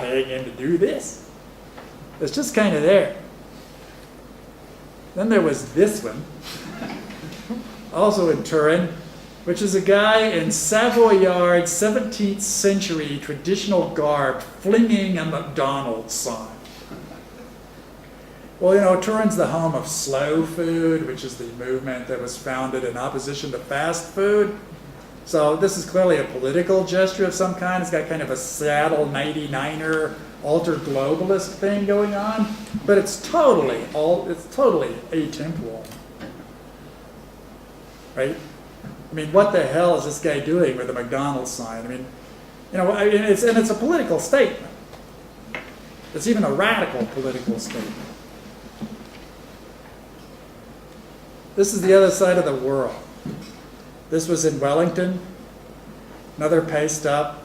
paying him to do this. It's just kind of there. Then there was this one, also in Turin, which is a guy in Savoyard 17th century traditional garb flinging a McDonald's sign. Well, you know, Turin's the home of slow food, which is the movement that was founded in opposition to fast food. So this is clearly a political gesture of some kind. It's got kind of a Seattle 99er alter globalist thing going on, but it's totally atemporal, right? I mean, what the hell is this guy doing with a McDonald's sign? I mean, you know, it's a political statement. It's even a radical political statement. This is the other side of the world. This was in Wellington, another paste up.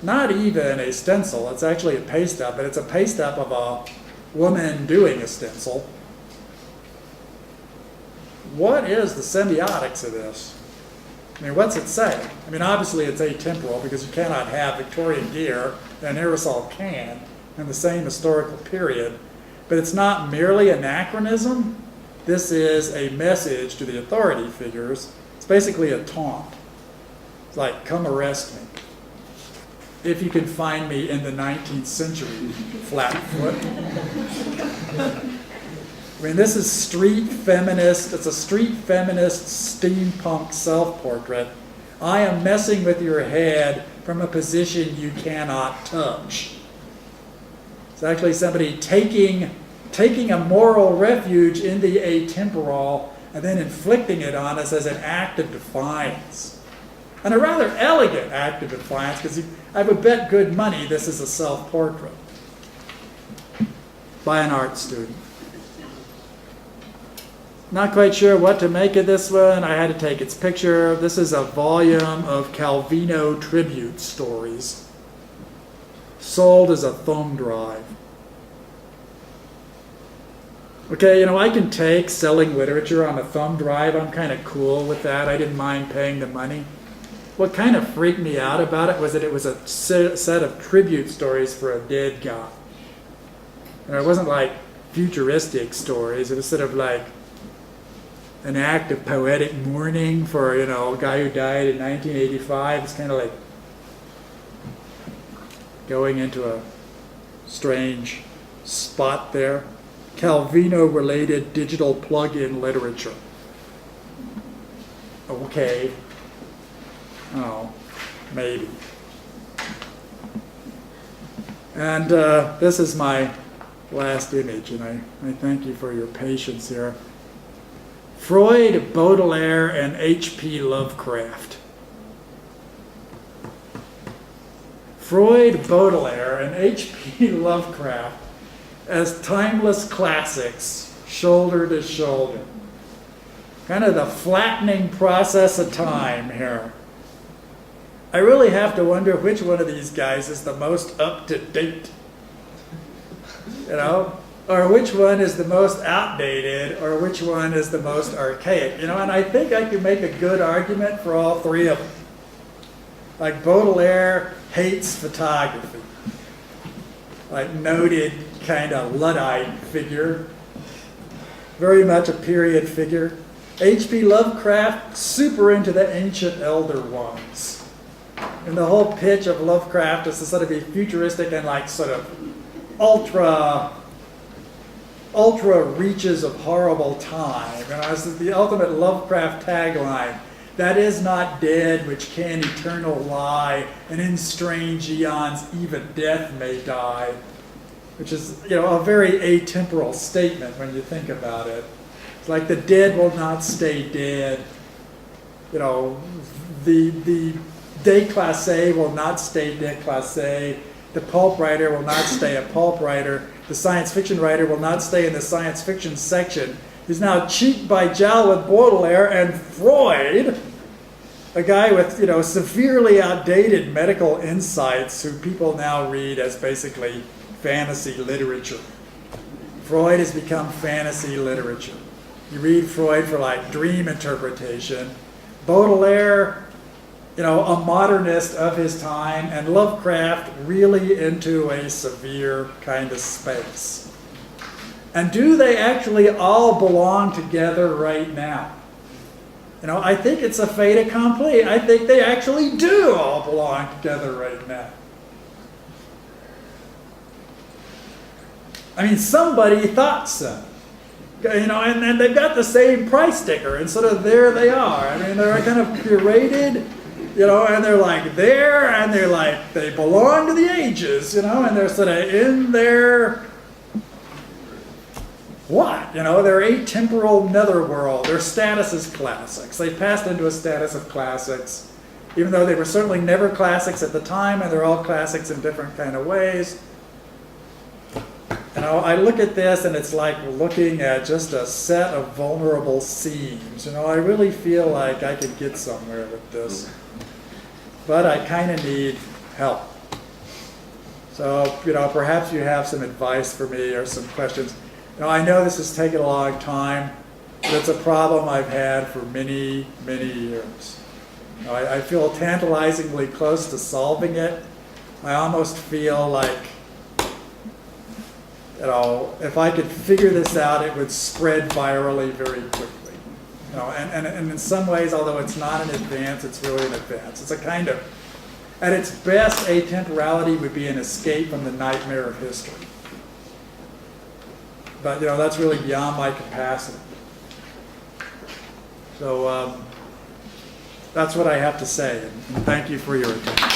Not even a stencil, it's actually a paste up, but it's a paste up of a woman doing a stencil. What is the semiotics of this? I mean, what's it say? I mean, obviously it's atemporal because you cannot have Victorian gear and an aerosol can in the same historical period, but it's not merely anachronism. This is a message to the authority figures. It's basically a taunt. It's like, come arrest me. If you can find me in the 19th century, flatfoot. I mean, this is street feminist. It's a street feminist steampunk self-portrait. I am messing with your head from a position you cannot touch. It's actually somebody taking a moral refuge in the atemporal and then inflicting it on us as an act of defiance. And a rather elegant act of defiance, because I would bet good money this is a self-portrait by an art student. Not quite sure what to make of this one. I had to take its picture. This is a volume of Calvino tribute stories, sold as a thumb drive. Okay, you know, I can take selling literature on a thumb drive. I'm kind of cool with that. I didn't mind paying the money. What kind of freaked me out about it was that it was a set of tribute stories for a dead guy. And it wasn't like futuristic stories. It was sort of like an act of poetic mourning for, you know, a guy who died in 1985. It's kind of like going into a strange spot there. Calvino-related digital plug-in literature. Okay. Oh, maybe. And this is my last image, and I thank you for your patience here. Freud, Baudelaire, and H.P. Lovecraft. Freud, Baudelaire, and H.P. Lovecraft as timeless classics, shoulder to shoulder. Kind of the flattening process of time here. I really have to wonder which one of these guys is the most up-to-date, you know, or which one is the most outdated, or which one is the most archaic, you know, and I think I can make a good argument for all three of them. Like Baudelaire hates photography, like noted kind of Luddite figure, very much a period figure. H.P. Lovecraft, super into the ancient elder ones. And the whole pitch of Lovecraft is to sort of be futuristic and like sort of ultra reaches of horrible time. You know, this is the ultimate Lovecraft tagline. That is not dead which can eternal lie, and in strange eons even death may die. Which is, you know, a very atemporal statement when you think about it. It's like the dead will not stay dead. You know, the déclassé will not stay déclassé. The pulp writer will not stay a pulp writer. The science fiction writer will not stay in the science fiction section. He's now cheek by jowl with Baudelaire and Freud, a guy with, you know, severely outdated medical insights who people now read as basically fantasy literature. Freud has become fantasy literature. You read Freud for like dream interpretation. Baudelaire, a modernist of his time, and Lovecraft really into a severe kind of space. And do they actually all belong together right now? I think it's a fait accompli. I think they actually do all belong together right now. I mean, somebody thought so. And they've got the same price sticker, and sort of there they are. I mean, they're kind of curated, and they're like there, and they're like, they belong to the ages, and they're sort of in their, what? Their atemporal netherworld. Their status as classics. They've passed into a status of classics, even though they were certainly never classics at the time, and they're all classics in different kind of ways. I look at this and it's like looking at just a set of vulnerable seams. I really feel like I could get somewhere with this. But I kind of need help. So, perhaps you have some advice for me or some questions. I know this has taken a long time, but it's a problem I've had for many, many years. I feel tantalizingly close to solving it. I almost feel like if I could figure this out, it would spread virally very quickly. And in some ways, although it's not an advance, it's really an advance. It's a kind of, at its best, atemporality would be an escape from the nightmare of history. But, that's really beyond my capacity. So that's what I have to say, and thank you for your attention.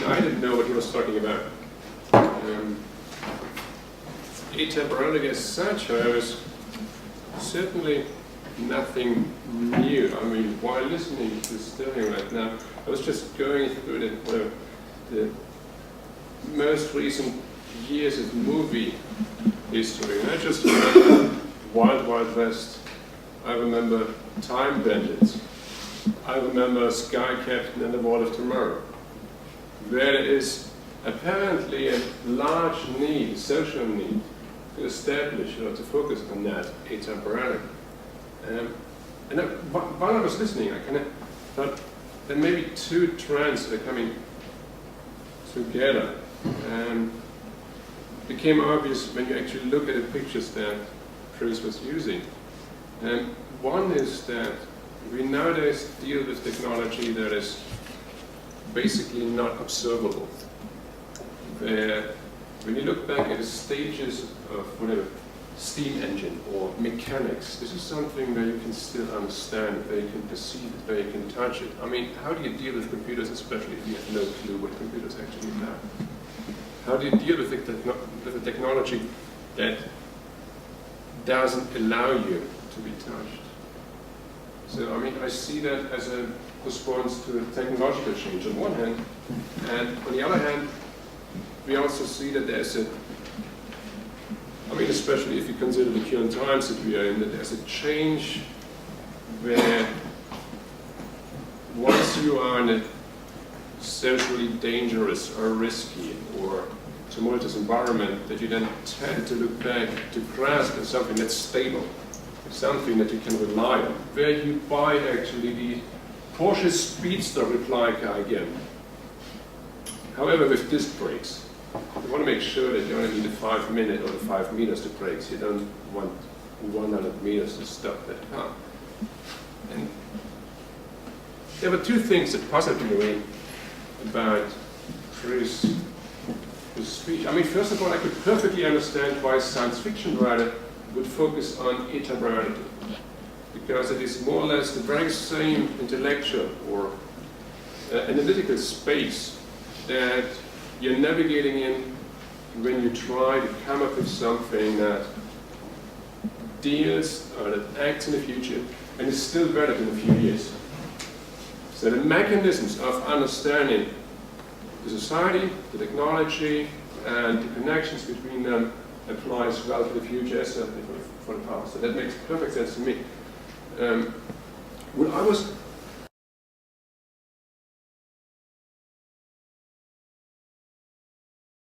I didn't know what he was talking about. Atemporality as such, however, is certainly nothing new. While listening to Sterling right now, I was just going through the most recent years of movie history, and I just remember Wild Wild West. I remember Time Bandits. I remember Sky Captain and the Wall of Tomorrow. There is apparently a large need, social need, to establish or to focus on that atemporality. And while I was listening, I kind of thought there may be two trends that are coming together. It became obvious when you actually look at the pictures that Chris was using. One is that we nowadays deal with technology that is basically not observable. When you look back at the stages of whatever, steam engine or mechanics, this is something that you can still understand, that you can perceive it, that you can touch it. How do you deal with computers, especially if you have no clue what computers actually have? How do you deal with the technology that doesn't allow you to be touched? So, I see that as a response to a technological change on one hand, and on the other hand, we also see that there's especially if you consider the current times that we are in, that there's a change where once you are in a socially dangerous or risky or tumultuous environment, that you then tend to look back to grasp at something that's stable, something that you can rely on, where you buy actually the Porsche Speedster replica again. However, with disc brakes, you want to make sure that you only need the 5 minute or the 5 meters to brakes. You don't want 100 meters to stop that car. And there were two things that puzzled me about Chris' speech. First of all, I could perfectly understand why a science fiction writer would focus on atemporality, because it is more or less the very same intellectual or analytical space that you're navigating in when you try to come up with something that deals or that acts in the future and is still valid in a few years. So the mechanisms of understanding the society, the technology, and the connections between them applies well to the future as certainly for the past. So that makes perfect sense to me. What I was